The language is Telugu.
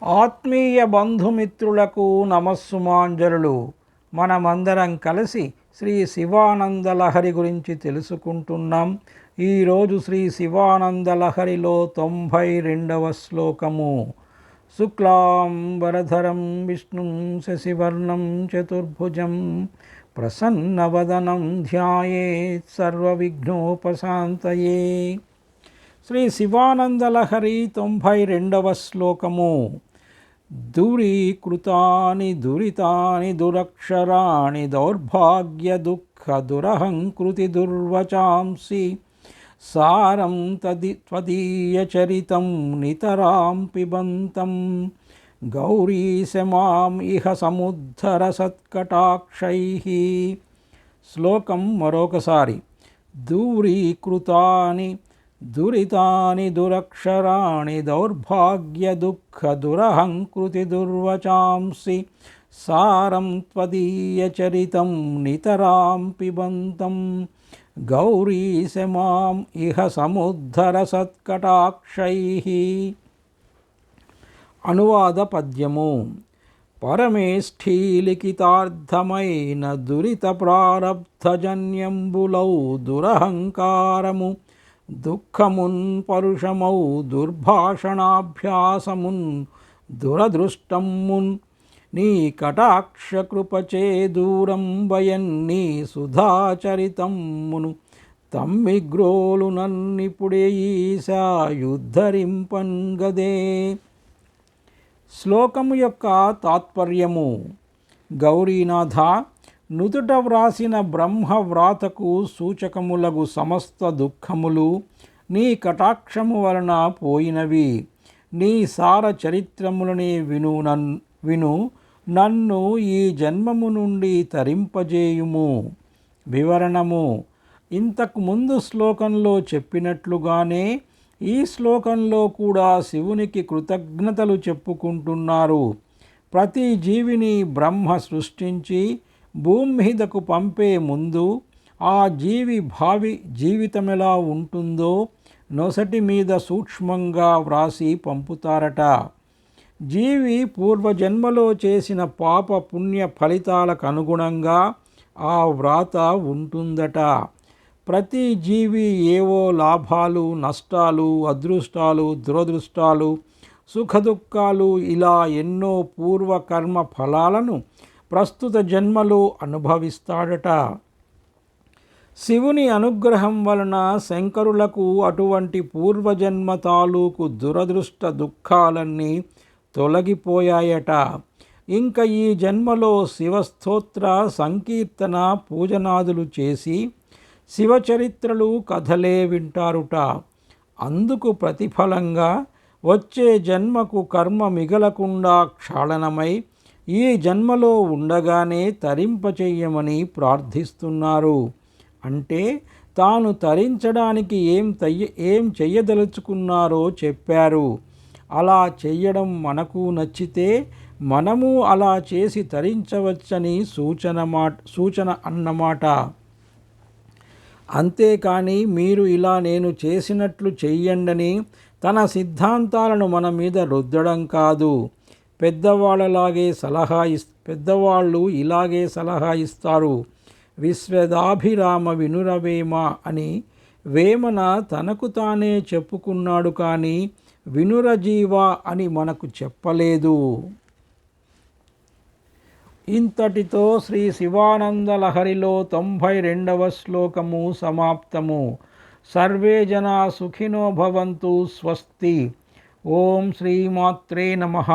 ఆత్మీయ బంధుమిత్రులకు నమస్సుమాంజలులు. మనమందరం కలిసి శ్రీ శివానందలహరి గురించి తెలుసుకుంటున్నాం. ఈరోజు శ్రీ శివానందలహరిలో 92వ శ్లోకము. శుక్లాంబరధరం విష్ణుం శశివర్ణం చతుర్భుజం ప్రసన్నవదనం ధ్యాయేత్ సర్వవిఘ్నోపశాంతయే. శ్రీ శివానందలహరి 92వ శ్లోకము. దూరీకృతాని దురితాని దురక్షరాణి దౌర్భాగ్య దుఃఖ దురహంకృతి దుర్వచాంసి సారం త్వదీయచరితం నితరాం పిబంతం గౌరీశమాం ఇహ సముద్ధర సత్కటాక్షైః. శ్లోకం మరొకసారి. దూరీకృతాని దురితాని దురక్షరాణి దౌర్భాగ్య దుఃఖ దురహంకృతి దుర్వచాంసి సారం త్వదీయచరితం నితరాం పిబంతం గౌరీశమాం ఇహ సముద్ధర సత్కటాక్షైః. అనువాద పద్యము. పరమేష్ఠీలిఖితార్థమైన దురిత ప్రారబ్ధజన్యంబులౌ దురహంకారము దుఃఖమున్ పరుషమౌ దుర్భాషణాభ్యాసమున్ దురదృష్టమున్ నీ కటాక్షకృపచే దూరం వయన్ని సుధాచరితమ్మును తమ్మిగ్రోలు నన్నిపుడే ఈశా యుద్ధరింపన్గదే. శ్లోకము యొక్క తాత్పర్యము. గౌరీనాథ, నుదుట వ్రాసిన బ్రహ్మవ్రాతకు సూచకములగు సమస్త దుఃఖములు నీ కటాక్షము వలన పోయినవి. నీ సార చరిత్రములని విను నన్ను ఈ జన్మము నుండి తరింపజేయుము. వివరణము. ఇంతకు ముందు శ్లోకంలో చెప్పినట్లుగానే ఈ శ్లోకంలో కూడా శివునికి కృతజ్ఞతలు చెప్పుకుంటున్నారు. ప్రతి జీవిని బ్రహ్మ సృష్టించి భూమి మీదకు పంపే ముందు ఆ జీవి భావి జీవితమెలా ఉంటుందో నొసటి మీద సూక్ష్మంగా వ్రాసి పంపుతారట. జీవి పూర్వజన్మలో చేసిన పాప పుణ్య ఫలితాలకు అనుగుణంగా ఆ వ్రాత ఉంటుందట. ప్రతి జీవి ఏవో లాభాలు, నష్టాలు, అదృష్టాలు, దురదృష్టాలు, సుఖదుఖాలు ఇలా ఎన్నో పూర్వకర్మ ఫలాలను ప్రస్తుత జన్మలో అనుభవిస్తాడట. శివుని అనుగ్రహం వలన శంకరులకు అటువంటి పూర్వజన్మ తాలూకు దురదృష్ట దుఃఖాలన్నీ తొలగిపోయాయట. ఇంక ఈ జన్మలో శివస్తోత్ర సంకీర్తన పూజనాదులు చేసి శివచరిత్రలు కథలే వింటారుట. అందుకు ప్రతిఫలంగా వచ్చే జన్మకు కర్మ మిగలకుండా క్షాళనమై ఈ జన్మలో ఉండగానే తరింపచెయ్యమని ప్రార్థిస్తున్నారు. అంటే తాను తరించడానికి ఏం చెయ్యదలుచుకున్నారో చెప్పారు. అలా చెయ్యడం మనకు నచ్చితే మనము అలా చేసి తరించవచ్చని సూచన అన్నమాట. అంతేకాని మీరు ఇలా నేను చేసినట్లు చెయ్యండని తన సిద్ధాంతాలను మన మీద రుద్దడం కాదు. పెద్దవాళ్ళు ఇలాగే సలహా ఇస్తారు. విశ్వదాభిరామ వినురవేమ అని వేమన తనకు తానే చెప్పుకున్నాడు, కానీ వినురజీవ అని మనకు చెప్పలేదు. ఇంతటితో శ్రీ శివానందలహరిలో 92వ శ్లోకము సమాప్తము. సర్వే జనా సుఖినో భవంతు. స్వస్తి. ఓం శ్రీమాత్రే నమః.